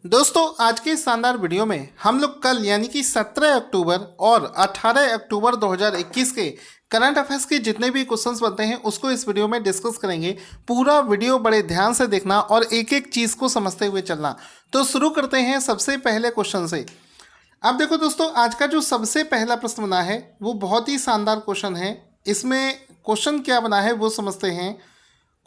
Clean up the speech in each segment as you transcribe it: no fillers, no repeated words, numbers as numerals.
दोस्तों आज के इस शानदार वीडियो में हम लोग कल यानी कि 17 अक्टूबर और 18 अक्टूबर 2021 के करंट अफेयर्स के जितने भी क्वेश्चंस बनते हैं उसको इस वीडियो में डिस्कस करेंगे। पूरा वीडियो बड़े ध्यान से देखना और एक एक चीज़ को समझते हुए चलना। तो शुरू करते हैं सबसे पहले क्वेश्चन से। अब देखो दोस्तों, आज का जो सबसे पहला प्रश्न बना है वो बहुत ही शानदार क्वेश्चन है। इसमें क्वेश्चन क्या बना है वो समझते हैं।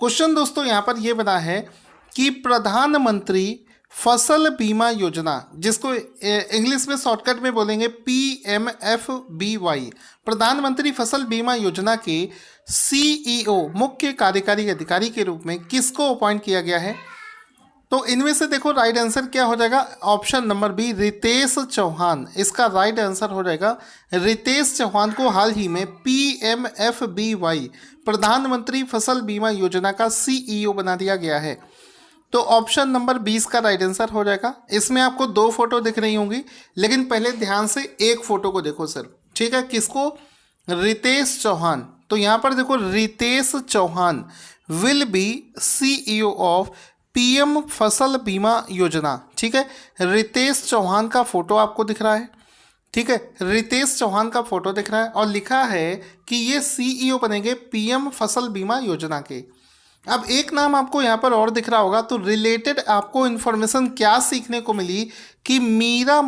क्वेश्चन दोस्तों यहाँ पर ये बना है कि प्रधानमंत्री फसल बीमा योजना, जिसको इंग्लिश में शॉर्टकट में बोलेंगे PMFBY, प्रधानमंत्री फसल बीमा योजना के CEO मुख्य कार्यकारी अधिकारी के रूप में किसको अपॉइंट किया गया है? तो इनमें से देखो राइट आंसर क्या हो जाएगा? Option number B, Ritesh Chauhan. इसका राइट आंसर हो जाएगा रितेश चौहान को हाल ही में PMFBY प्रधानमंत्री फसल बीमा योजना का CEO बना दिया गया है। तो ऑप्शन नंबर 20 का राइट आंसर हो जाएगा। इसमें आपको दो फोटो दिख रही होंगी, लेकिन पहले ध्यान से एक फोटो को देखो सर, ठीक है? किसको? रितेश चौहान। तो यहाँ पर देखो, Ritesh Chauhan will be CEO of PM Fasal बीमा योजना। ठीक है, रितेश चौहान का फोटो आपको दिख रहा है, ठीक है? रितेश चौहान का फोटो दिख रहा है और लिखा है कि ये CEO बनेंगे PM फसल बीमा योजना के। अब एक नाम आपको यहाँ पर और दिख रहा होगा, तो रिलेटेड आपको इन्फॉर्मेशन क्या सीखने को मिली कि मीरा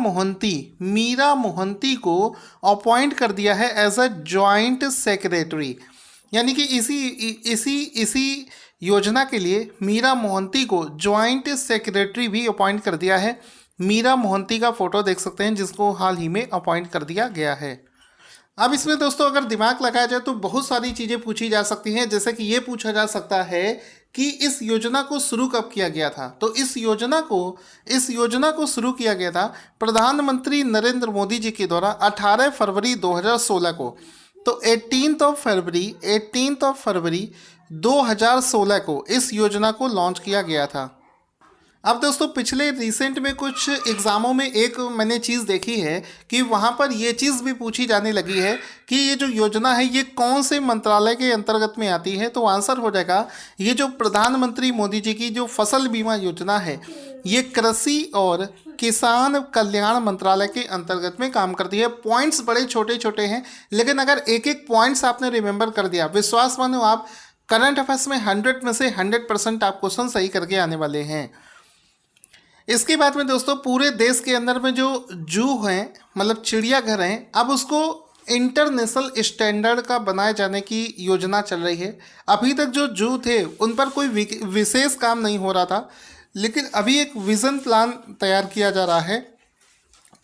मोहंती को अपॉइंट कर दिया है एज अ जॉइंट सेक्रेटरी। यानी कि इसी योजना के लिए मीरा मोहंती को जॉइंट सेक्रेटरी भी अपॉइंट कर दिया है। मीरा मोहंती का फोटो देख सकते हैं, जिसको हाल ही में अपॉइंट कर दिया गया है। अब इसमें दोस्तों अगर दिमाग लगाया जाए तो बहुत सारी चीज़ें पूछी जा सकती हैं। जैसे कि ये पूछा जा सकता है कि इस योजना को शुरू कब किया गया था? तो इस योजना को शुरू किया गया था प्रधानमंत्री नरेंद्र मोदी जी के द्वारा 18 फरवरी 2016 को। तो 18 फरवरी 2016 को इस योजना को लॉन्च किया गया था। अब दोस्तों पिछले रिसेंट में कुछ एग्ज़ामों में एक मैंने चीज़ देखी है कि वहाँ पर ये चीज़ भी पूछी जाने लगी है कि ये जो योजना है ये कौन से मंत्रालय के अंतर्गत में आती है? तो आंसर हो जाएगा, ये जो प्रधानमंत्री मोदी जी की जो फसल बीमा योजना है ये कृषि और किसान कल्याण मंत्रालय के अंतर्गत में काम करती है। पॉइंट्स बड़े छोटे छोटे हैं, लेकिन अगर एक एक पॉइंट्स आपने रिमेंबर कर दिया, विश्वास मानो आप करंट अफेयर्स में 100 में से 100% आप क्वेश्चन सही करके आने वाले हैं। इसके बाद में दोस्तों पूरे देश के अंदर में जो जू हैं, मतलब चिड़ियाघर हैं, अब उसको इंटरनेशनल स्टैंडर्ड का बनाए जाने की योजना चल रही है। अभी तक जो जू थे उन पर कोई विशेष काम नहीं हो रहा था, लेकिन अभी एक विज़न प्लान तैयार किया जा रहा है।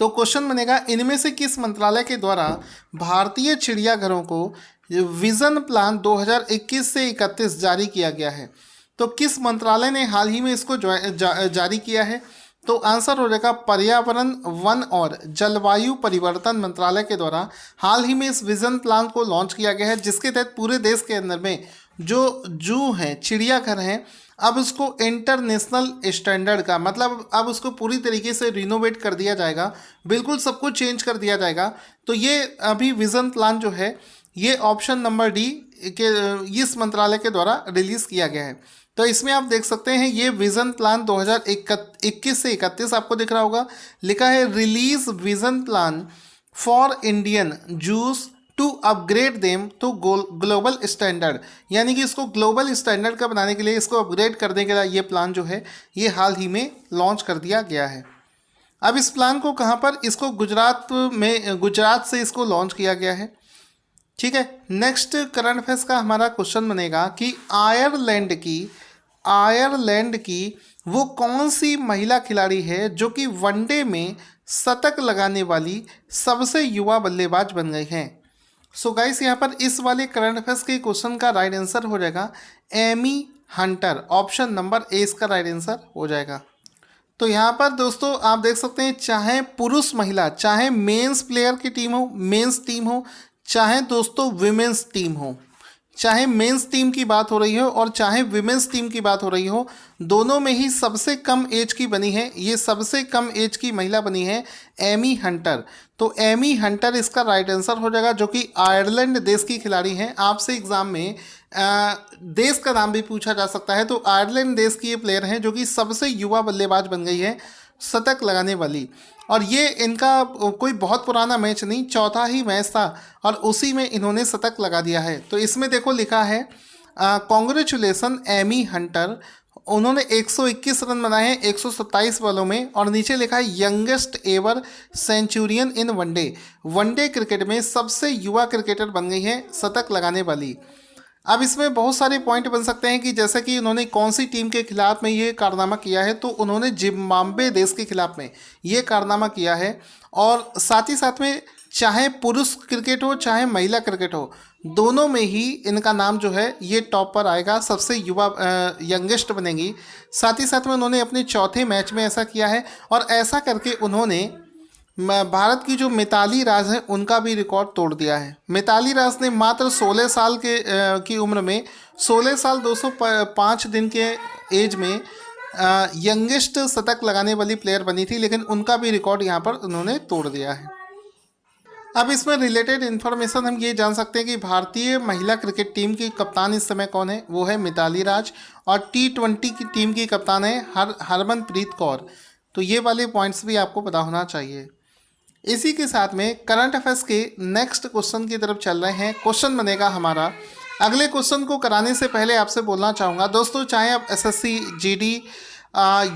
तो क्वेश्चन बनेगा, इनमें से किस मंत्रालय के द्वारा भारतीय चिड़ियाघरों को विज़न प्लान 2021 से 31 जारी किया गया है? तो किस मंत्रालय ने हाल ही में इसको जारी किया है? तो आंसर हो जाएगा पर्यावरण, वन और जलवायु परिवर्तन मंत्रालय के द्वारा हाल ही में इस विजन प्लान को लॉन्च किया गया है, जिसके तहत पूरे देश के अंदर में जो जू हैं, चिड़ियाघर हैं, अब उसको इंटरनेशनल स्टैंडर्ड का, मतलब अब उसको पूरी तरीके से रिनोवेट कर दिया जाएगा, बिल्कुल सब कुछ चेंज कर दिया जाएगा। तो ये अभी विजन प्लान जो है ये ऑप्शन नंबर डी के इस मंत्रालय के द्वारा रिलीज़ किया गया है। तो इसमें आप देख सकते हैं ये विजन प्लान 2021 से 31 आपको दिख रहा होगा, लिखा है release vision plan for Indian juice to upgrade them to global standard. यानी कि इसको ग्लोबल स्टैंडर्ड का बनाने के लिए, इसको अपग्रेड करने के लिए ये प्लान जो है ये हाल ही में लॉन्च कर दिया गया है। अब इस प्लान को कहाँ पर? इसको गुजरात से इसको लॉन्च किया गया है। ठीक है, नेक्स्ट करंट अफेयर्स का हमारा क्वेश्चन बनेगा कि आयरलैंड की वो कौन सी महिला खिलाड़ी है जो कि वनडे में शतक लगाने वाली सबसे युवा बल्लेबाज बन गई हैं? सो गाइस, यहाँ पर इस वाले करंट अफेयर्स के क्वेश्चन का राइट आंसर हो जाएगा Amy Hunter. Option number A इसका राइट आंसर हो जाएगा। तो यहाँ पर दोस्तों आप देख सकते हैं, चाहे पुरुष महिला, चाहे मेंस प्लेयर की टीम हो, मेंस टीम हो, चाहे दोस्तों विमेंस टीम हो, चाहे मेंस टीम की बात हो रही हो और चाहे विमेंस टीम की बात हो रही हो, दोनों में ही सबसे कम एज की बनी है, ये सबसे कम एज की महिला बनी है एमी हंटर। तो एमी हंटर इसका राइट आंसर हो जाएगा, जो कि आयरलैंड देश की खिलाड़ी हैं। आपसे एग्जाम में देश का नाम भी पूछा जा सकता है। तो आयरलैंड देश की ये प्लेयर हैं जो कि सबसे युवा बल्लेबाज बन गई है। शतक लगाने वाली। और ये इनका कोई बहुत पुराना मैच नहीं, चौथा ही मैच था और उसी में इन्होंने शतक लगा दिया है। तो इसमें देखो लिखा है कॉन्ग्रेचुलेसन एमी हंटर, उन्होंने 121 रन बनाए हैं 127 बॉलों में। और नीचे लिखा है यंगेस्ट एवर सेंचुरियन इन वनडे, वनडे क्रिकेट में सबसे युवा क्रिकेटर बन गई है शतक लगाने वाली। अब इसमें बहुत सारे पॉइंट बन सकते हैं कि जैसे कि उन्होंने कौन सी टीम के खिलाफ में ये कारनामा किया है, तो उन्होंने जिम्बाब्वे देश के खिलाफ में ये कारनामा किया है। और साथ ही साथ में चाहे पुरुष क्रिकेट हो चाहे महिला क्रिकेट हो, दोनों में ही इनका नाम जो है ये टॉप पर आएगा, सबसे युवा यंगेस्ट बनेंगी। साथ ही साथ में उन्होंने अपने चौथे मैच में ऐसा किया है और ऐसा करके उन्होंने भारत की जो मिताली राज है उनका भी रिकॉर्ड तोड़ दिया है। मिताली राज ने मात्र 16 साल की उम्र में 16 साल 205 दिन के एज में यंगेस्ट शतक लगाने वाली प्लेयर बनी थी, लेकिन उनका भी रिकॉर्ड यहाँ पर उन्होंने तोड़ दिया है। अब इसमें रिलेटेड इन्फॉर्मेशन हम ये जान सकते हैं कि भारतीय महिला क्रिकेट टीम की कप्तान इस समय कौन है, वो है मिताली राज। और T20 की टीम की कप्तान है हरमनप्रीत कौर। तो ये वाले पॉइंट्स भी आपको पता होना चाहिए। इसी के साथ में करंट अफेयर्स के नेक्स्ट क्वेश्चन की तरफ चल रहे हैं। क्वेश्चन बनेगा हमारा, अगले क्वेश्चन को कराने से पहले आपसे बोलना चाहूँगा दोस्तों, चाहे आप SSC GD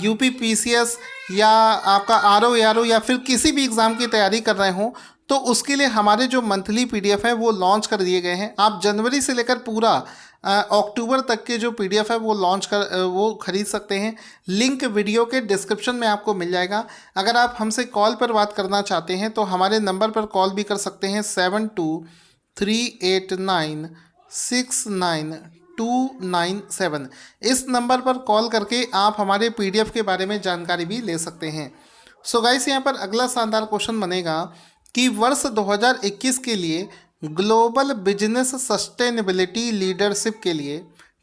UP PCS या आपका RO ARO या फिर किसी भी एग्ज़ाम की तैयारी कर रहे हो, तो उसके लिए हमारे जो मंथली PDF है वो लॉन्च कर दिए गए हैं। आप जनवरी से लेकर पूरा अक्टूबर तक के जो PDF है वो खरीद सकते हैं। लिंक वीडियो के डिस्क्रिप्शन में आपको मिल जाएगा। अगर आप हमसे कॉल पर बात करना चाहते हैं तो हमारे नंबर पर कॉल भी कर सकते हैं 7238969297। इस नंबर पर कॉल करके आप हमारे PDF के बारे में जानकारी भी ले सकते हैं। सो गाइस, यहाँ पर अगला शानदार क्वेश्चन बनेगा कि वर्ष 2021 के लिए ग्लोबल बिजनेस सस्टेनेबिलिटी लीडरशिप के लिए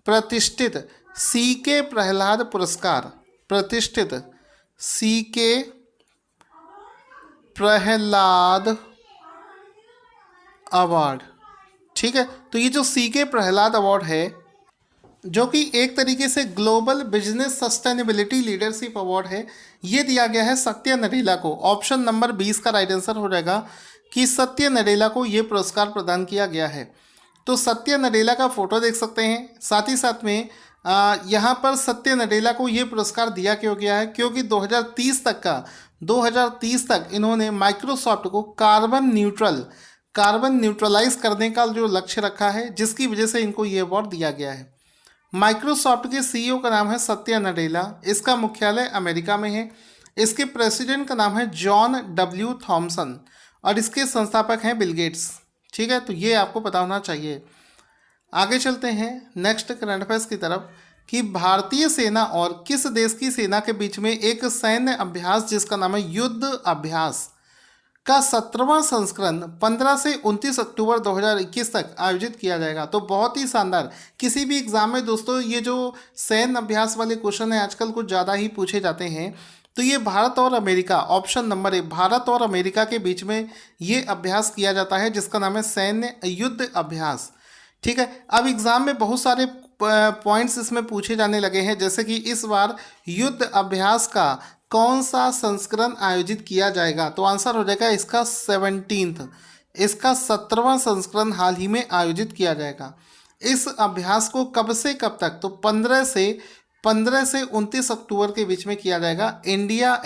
प्रतिष्ठित CK प्रहलाद पुरस्कार, प्रतिष्ठित CK प्रहलाद अवार्ड, ठीक है। तो ये जो CK प्रहलाद अवार्ड है, जो कि एक तरीके से global business sustainability leadership award है, ये दिया गया है सत्या नडेला को। ऑप्शन नंबर 20 का राइट आंसर हो जाएगा कि सत्या नडेला को ये पुरस्कार प्रदान किया गया है। तो सत्या नडेला का फोटो देख सकते हैं। साथ ही साथ में यहाँ पर सत्या नडेला को ये पुरस्कार दिया क्यों गया है, क्योंकि 2030 तक इन्होंने माइक्रोसॉफ्ट को कार्बन न्यूट्रलाइज करने का जो लक्ष्य रखा है, जिसकी वजह से इनको ये अवार्ड दिया गया है। माइक्रोसॉफ्ट के CEO का नाम है सत्या नडेला। इसका मुख्यालय अमेरिका में है। इसके प्रेसिडेंट का नाम है जॉन W थॉमसन और इसके संस्थापक हैं बिल गेट्स, ठीक है। तो ये आपको पता होना चाहिए। आगे चलते हैं नेक्स्ट करंट अफेयर्स की तरफ कि भारतीय सेना और किस देश की सेना के बीच में एक सैन्य अभ्यास जिसका नाम है युद्ध अभ्यास का 17वां संस्करण 15 से 29 अक्टूबर 2021 तक आयोजित किया जाएगा। तो बहुत ही शानदार। किसी भी एग्जाम में दोस्तों ये जो सैन्य अभ्यास वाले क्वेश्चन है आजकल कुछ ज़्यादा ही पूछे जाते हैं। तो ये भारत और अमेरिका, ऑप्शन नंबर 1, भारत और अमेरिका के बीच में ये अभ्यास किया जाता है जिसका नाम है सैन्य युद्ध अभ्यास, ठीक है। अब एग्जाम में बहुत सारे पॉइंट्स इसमें पूछे जाने लगे हैं, जैसे कि इस बार युद्ध अभ्यास का कौन सा संस्करण आयोजित किया जाएगा। तो आंसर हो जाएगा इसका 17th, इसका 17वां संस्करण हाल ही में आयोजित किया जाएगा। इस अभ्यास को कब से कब तक, तो 15 से 29 अक्टूबर के बीच में किया जाएगा। इंडिया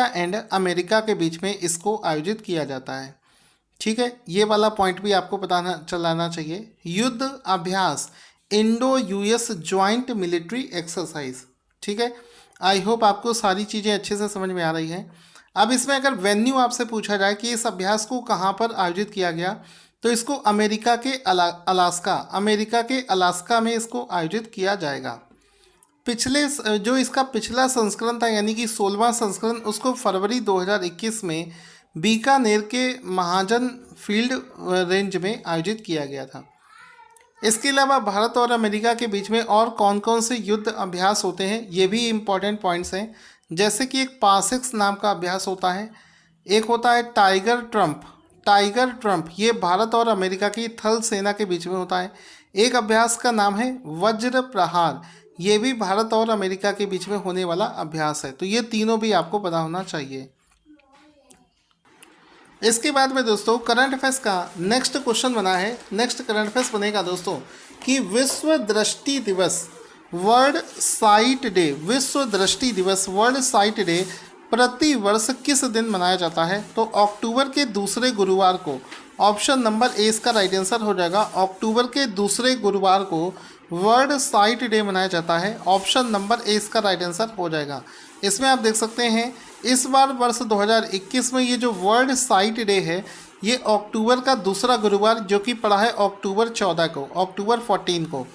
एंड अमेरिका के बीच में इसको आयोजित किया जाता है, ठीक है। ये वाला पॉइंट भी आपको चलाना चाहिए। युद्ध अभ्यास Indo US joint military exercise, ठीक है। आई होप आपको सारी चीज़ें अच्छे से समझ में आ रही हैं। अब इसमें अगर वेन्यू आपसे पूछा जाए कि इस अभ्यास को कहाँ पर आयोजित किया गया, तो इसको अमेरिका के अलास्का में इसको आयोजित किया जाएगा। जो इसका पिछला संस्करण था यानी कि 16वां संस्करण, उसको फरवरी 2021 में बीकानेर के महाजन फील्ड रेंज में आयोजित किया गया था। इसके अलावा भारत और अमेरिका के बीच में और कौन कौन से युद्ध अभ्यास होते हैं, ये भी इम्पॉर्टेंट पॉइंट्स हैं। जैसे कि एक पासिक्स नाम का अभ्यास होता है, एक होता है टाइगर ट्रम्प, ये भारत और अमेरिका की थल सेना के बीच में होता है। एक अभ्यास का नाम है वज्र प्रहार, ये भी भारत और अमेरिका के बीच में होने वाला अभ्यास है। तो ये तीनों भी आपको पता होना चाहिए। इसके बाद में दोस्तों करंट अफेयर्स का नेक्स्ट क्वेश्चन बना है, नेक्स्ट करंट अफेयर्स बनेगा दोस्तों कि विश्व दृष्टि दिवस, वर्ल्ड साइट डे, विश्व दृष्टि दिवस, वर्ल्ड साइट डे प्रति वर्ष किस दिन मनाया जाता है? तो अक्टूबर के दूसरे गुरुवार को। ऑप्शन नंबर ए इसका राइट आंसर हो जाएगा। अक्टूबर के दूसरे गुरुवार को वर्ल्ड साइट डे मनाया जाता है। ऑप्शन नंबर ए इसका राइट आंसर हो जाएगा। इसमें आप देख सकते हैं इस बार वर्ष 2021 में ये जो वर्ल्ड साइट डे है ये अक्टूबर का दूसरा गुरुवार जो कि पड़ा है अक्टूबर 14 को, अक्टूबर 14 को।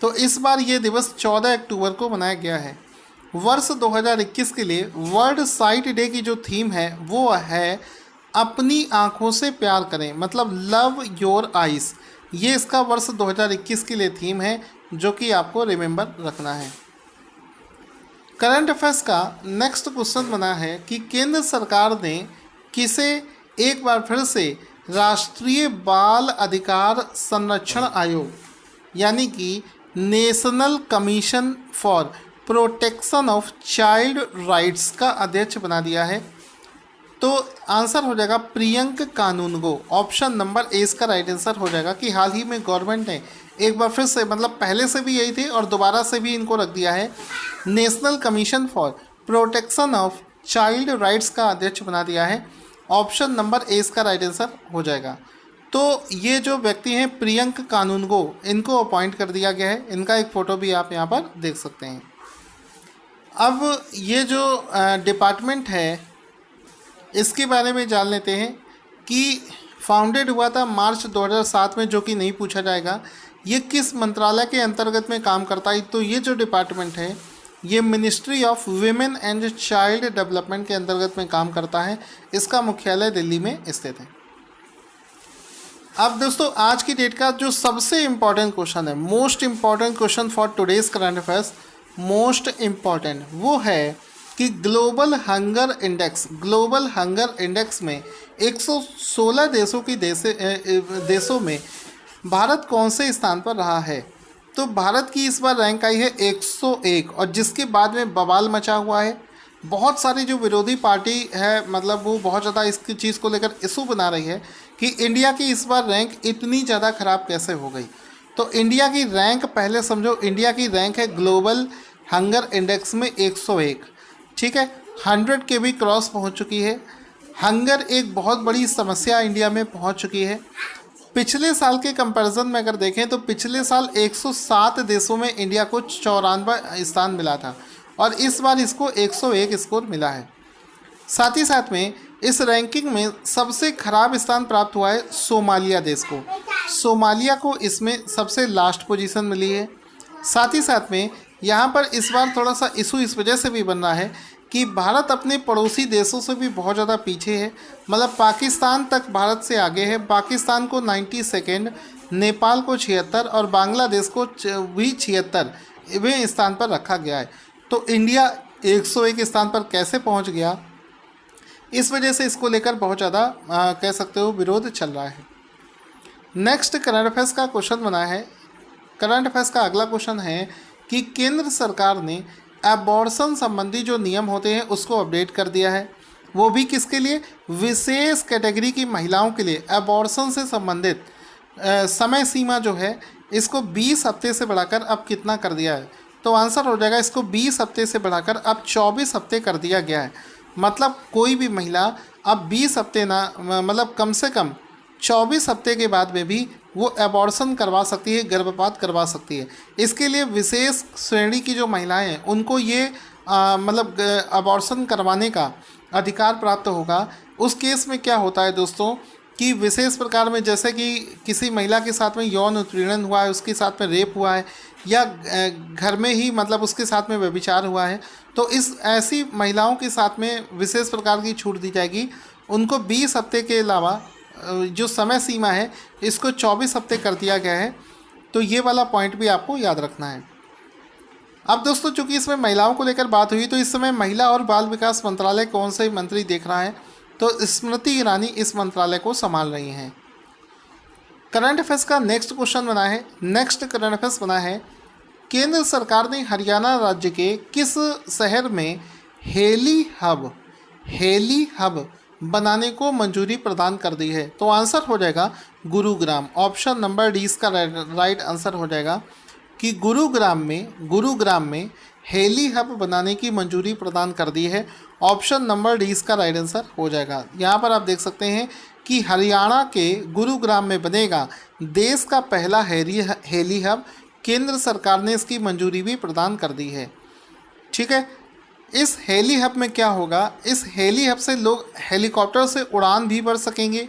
तो इस बार ये दिवस 14 अक्टूबर को मनाया गया है। वर्ष 2021 के लिए वर्ल्ड साइट डे की जो थीम है वो है अपनी आँखों से प्यार करें, मतलब लव योर आइज़। ये इसका वर्ष 2021 के लिए थीम है जो कि आपको रिमेंबर रखना है। करंट अफेयर्स का नेक्स्ट क्वेश्चन बना है कि केंद्र सरकार ने किसे एक बार फिर से राष्ट्रीय बाल अधिकार संरक्षण आयोग यानी कि national commission for protection of child rights का अध्यक्ष बना दिया है? तो आंसर हो जाएगा प्रियंक कानूनगो। ऑप्शन नंबर ए इसका राइट आंसर हो जाएगा कि हाल ही में गवर्नमेंट ने एक बार फिर से, मतलब पहले से भी यही थे और दोबारा से भी इनको रख दिया है, national commission for protection of child rights का अध्यक्ष बना दिया है। ऑप्शन नंबर ए इसका राइट आंसर हो जाएगा। तो ये जो व्यक्ति हैं प्रियंक कानूनगो, इनको अपॉइंट कर दिया गया है। इनका एक फ़ोटो भी आप यहाँ पर देख सकते हैं। अब ये जो डिपार्टमेंट है इसके बारे में जान लेते हैं कि फाउंडेड हुआ था मार्च 2007 में, जो कि नहीं पूछा जाएगा। ये किस मंत्रालय के अंतर्गत में काम करता है? तो ये जो डिपार्टमेंट है ये ministry of women and child development के अंतर्गत में काम करता है। इसका मुख्यालय दिल्ली में स्थित है। अब दोस्तों आज की डेट का जो सबसे इम्पॉर्टेंट क्वेश्चन है, most important question for today's current affairs, most important, वो है कि ग्लोबल हंगर इंडेक्स में 116 देशों में भारत कौन से स्थान पर रहा है? तो भारत की इस बार रैंक आई है 101 और जिसके बाद में बवाल मचा हुआ है। बहुत सारी जो विरोधी पार्टी है, मतलब वो बहुत ज़्यादा इसकी चीज़ को लेकर इशू बना रही है कि इंडिया की इस बार रैंक इतनी ज़्यादा ख़राब कैसे हो गई। तो इंडिया की रैंक पहले समझो, इंडिया की रैंक है ग्लोबल हंगर इंडेक्स में 101, ठीक है, 100 के भी क्रॉस पहुंच चुकी है। हंगर एक बहुत बड़ी समस्या इंडिया में पहुंच चुकी है। पिछले साल के कंपैरिजन में अगर देखें तो पिछले साल 107 देशों में इंडिया को 94 स्थान मिला था और इस बार इसको 101 स्कोर मिला है। साथ ही साथ में इस रैंकिंग में सबसे खराब स्थान प्राप्त हुआ है सोमालिया देश को। सोमालिया को इसमें सबसे लास्ट पोजीशन मिली है। साथ ही साथ में यहाँ पर इस बार थोड़ा सा इशू इस वजह से भी बन रहा है कि भारत अपने पड़ोसी देशों से भी बहुत ज़्यादा पीछे है। मतलब पाकिस्तान तक भारत से आगे है। पाकिस्तान को 92, नेपाल को 76 और बांग्लादेश को भी 76वें स्थान पर रखा गया है। तो इंडिया 101 स्थान पर कैसे पहुंच गया, इस वजह से इसको लेकर बहुत ज़्यादा कह सकते हो विरोध चल रहा है। नेक्स्ट करंट अफेयर्स का क्वेश्चन बना है। करंट अफेयर्स का अगला क्वेश्चन है कि केंद्र सरकार ने एबॉर्शन संबंधी जो नियम होते हैं उसको अपडेट कर दिया है। वो भी किसके लिए? विशेष कैटेगरी की महिलाओं के लिए। एबॉर्शन से संबंधित समय सीमा जो है इसको 20 हफ्ते से बढ़ाकर अब कितना कर दिया है? तो आंसर हो जाएगा इसको 20 हफ्ते से बढ़ाकर अब 24 हफ्ते कर दिया गया है। मतलब कोई भी महिला अब 20 हफ्ते ना, मतलब कम से कम 24 हफ्ते के बाद में भी वो एबॉर्शन करवा सकती है, गर्भपात करवा सकती है। इसके लिए विशेष श्रेणी की जो महिलाएं हैं उनको ये मतलब एबॉर्शन करवाने का अधिकार प्राप्त होगा। उस केस में क्या होता है दोस्तों कि विशेष प्रकार में, जैसे कि किसी महिला के साथ में यौन उत्पीड़न हुआ है, उसके साथ में रेप हुआ है या घर में ही मतलब उसके साथ में व्यभिचार हुआ है, तो इस ऐसी महिलाओं के साथ में विशेष प्रकार की छूट दी जाएगी। उनको 20 हफ्ते के अलावा जो समय सीमा है इसको 24 हफ्ते कर दिया गया है। तो ये वाला पॉइंट भी आपको याद रखना है। अब दोस्तों चूंकि इसमें महिलाओं को लेकर बात हुई तो इस समय महिला और बाल विकास मंत्रालय कौन से मंत्री देख रहा है? तो स्मृति ईरानी इस मंत्रालय को संभाल रही हैं। करंट अफेयर्स का नेक्स्ट क्वेश्चन बना है, नेक्स्ट करंट अफेयर्स बना है केंद्र सरकार ने हरियाणा राज्य के किस शहर में हेली हब बनाने को मंजूरी प्रदान कर दी है? तो आंसर हो जाएगा गुरुग्राम। ऑप्शन नंबर डी इसका राइट आंसर हो जाएगा कि गुरुग्राम में हेली हब बनाने की मंजूरी प्रदान कर दी है। ऑप्शन नंबर डी इसका राइट आंसर हो जाएगा। यहाँ पर आप देख सकते हैं कि हरियाणा के गुरुग्राम में बनेगा देश का पहला हेली हब। केंद्र सरकार ने इसकी मंजूरी भी प्रदान कर दी है। ठीक है, इस हेली हब में क्या होगा, इस हेली हब से लोग हेलीकॉप्टर से उड़ान भी भर सकेंगे।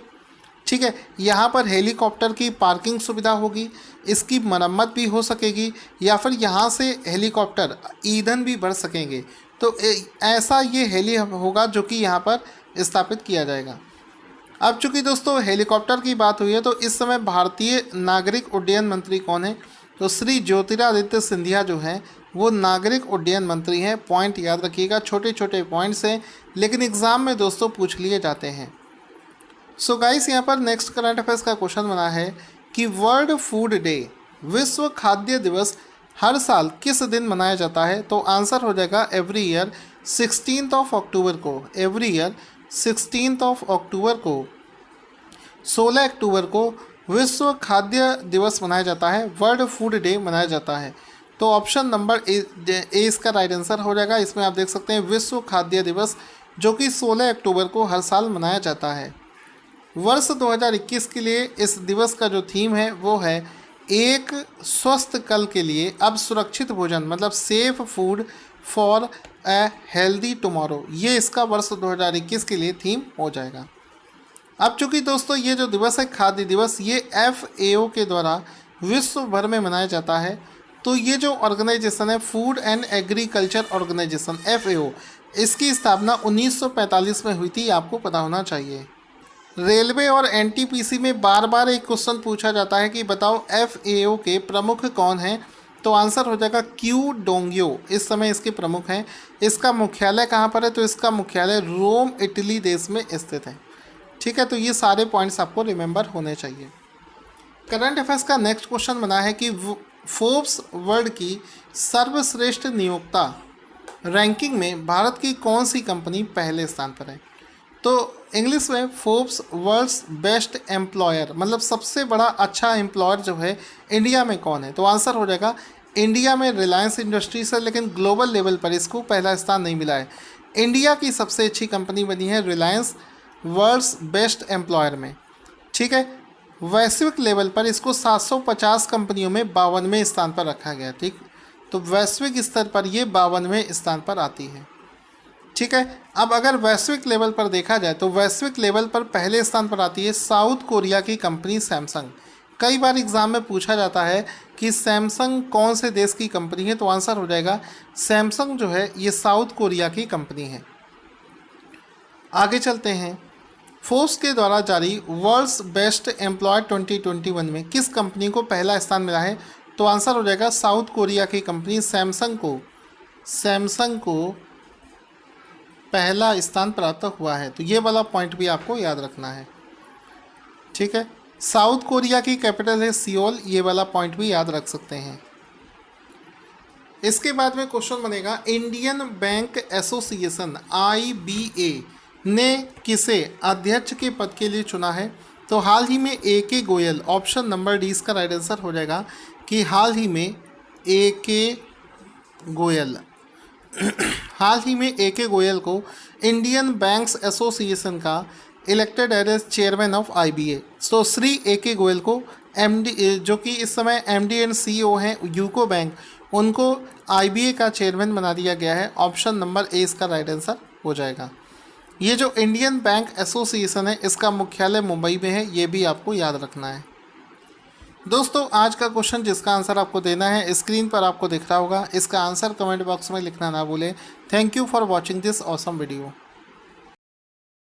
ठीक है, यहाँ पर हेलीकॉप्टर की पार्किंग सुविधा होगी, इसकी मरम्मत भी हो सकेगी, या फिर यहाँ से हेलीकॉप्टर ईंधन भी भर सकेंगे। तो ऐसा ये हेली हब होगा जो कि यहाँ पर स्थापित किया जाएगा। अब चूँकि दोस्तों हेलीकॉप्टर की बात हुई है, तो इस समय भारतीय नागरिक उड्डयन मंत्री कौन है? तो श्री ज्योतिरादित्य सिंधिया जो हैं वो नागरिक उड्डयन मंत्री हैं। पॉइंट याद रखिएगा, छोटे छोटे पॉइंट्स हैं लेकिन एग्ज़ाम में दोस्तों पूछ लिए जाते हैं। सो गाइस, यहाँ पर नेक्स्ट करंट अफेयर्स का क्वेश्चन बना है कि वर्ल्ड फूड डे, विश्व खाद्य दिवस हर साल किस दिन मनाया जाता है? तो आंसर हो जाएगा एवरी ईयर 16 अक्टूबर को। एवरी ईयर 16 अक्टूबर को, 16 अक्टूबर को विश्व खाद्य दिवस मनाया जाता है, वर्ल्ड फूड डे मनाया जाता है। तो ऑप्शन नंबर ए इसका राइट आंसर हो जाएगा। इसमें आप देख सकते हैं विश्व खाद्य दिवस जो कि 16 अक्टूबर को हर साल मनाया जाता है। वर्ष 2021 के लिए इस दिवस का जो थीम है वो है एक स्वस्थ कल के लिए अब सुरक्षित भोजन, मतलब safe food for a healthy tomorrow. ये इसका वर्ष 2021 के लिए थीम हो जाएगा। अब चूँकि दोस्तों ये जो दिवस है खाद्य दिवस, ये FAO के द्वारा विश्व भर में मनाया जाता है। तो ये जो ऑर्गेनाइजेशन है food and agriculture organisation FAO, इसकी स्थापना 1945 में हुई थी, आपको पता होना चाहिए। रेलवे और NTPC में बार बार एक क्वेश्चन पूछा जाता है कि बताओ FAO के प्रमुख कौन हैं? तो आंसर हो जाएगा क्यू डोंगियो, इस समय इसके प्रमुख हैं। इसका मुख्यालय कहाँ पर है? तो इसका मुख्यालय रोम इटली देश में स्थित है। ठीक है, तो ये सारे पॉइंट्स आपको रिमेंबर होने चाहिए। करंट अफेयर्स का नेक्स्ट क्वेश्चन बना है कि फोर्ब्स वर्ल्ड की सर्वश्रेष्ठ नियोक्ता रैंकिंग में भारत की कौन सी कंपनी पहले स्थान पर है? तो इंग्लिश में फोर्ब्स वर्ल्ड्स बेस्ट एम्प्लॉयर, मतलब सबसे बड़ा अच्छा एम्प्लॉयर जो है इंडिया में कौन है? तो आंसर हो जाएगा इंडिया में रिलायंस इंडस्ट्रीज है, लेकिन ग्लोबल लेवल पर इसको पहला स्थान नहीं मिला है। इंडिया की सबसे अच्छी कंपनी बनी है रिलायंस वर्ल्ड्स बेस्ट एम्प्लॉयर में। ठीक है, वैश्विक लेवल पर इसको 750 कंपनियों में 52वें स्थान पर रखा गया। ठीक, तो वैश्विक स्तर पर ये 52वें स्थान पर आती है। ठीक है, अब अगर वैश्विक लेवल पर देखा जाए तो वैश्विक लेवल पर पहले स्थान पर आती है साउथ कोरिया की कंपनी सैमसंग। कई बार एग्जाम में पूछा जाता है कि सैमसंग कौन से देश की कंपनी है? तो आंसर हो जाएगा सैमसंग जो है ये साउथ कोरिया की कंपनी है। आगे चलते हैं। फोर्ब्स के द्वारा जारी वर्ल्ड्स बेस्ट एम्प्लॉय 2021 में किस कंपनी को पहला स्थान मिला है? तो आंसर हो जाएगा साउथ कोरिया की कंपनी सैमसंग को पहला स्थान प्राप्त हुआ है। तो ये वाला पॉइंट भी आपको याद रखना है। ठीक है, साउथ कोरिया की कैपिटल है सियोल, ये वाला पॉइंट भी याद रख सकते हैं। इसके बाद में क्वेश्चन बनेगा इंडियन बैंक एसोसिएशन IBA ने किसे अध्यक्ष के पद के लिए चुना है? तो हाल ही में AK Goyal, option number D इसका राइट आंसर हो जाएगा कि हाल ही में AK गोयल को इंडियन बैंक्स एसोसिएशन का elected as chairman of IBA। तो श्री AK गोयल को MD, जो कि इस समय MD एंड CEO हैं यूको बैंक, उनको IBA का चेयरमैन बना दिया गया है। ऑप्शन नंबर ए इसका राइट आंसर हो जाएगा। ये जो इंडियन बैंक एसोसिएशन है इसका मुख्यालय मुंबई में है, ये भी आपको याद रखना है। दोस्तों आज का क्वेश्चन जिसका आंसर आपको देना है स्क्रीन पर आपको दिख रहा होगा, इसका आंसर कमेंट बॉक्स में लिखना ना भूलें। Thank you for watching this awesome video.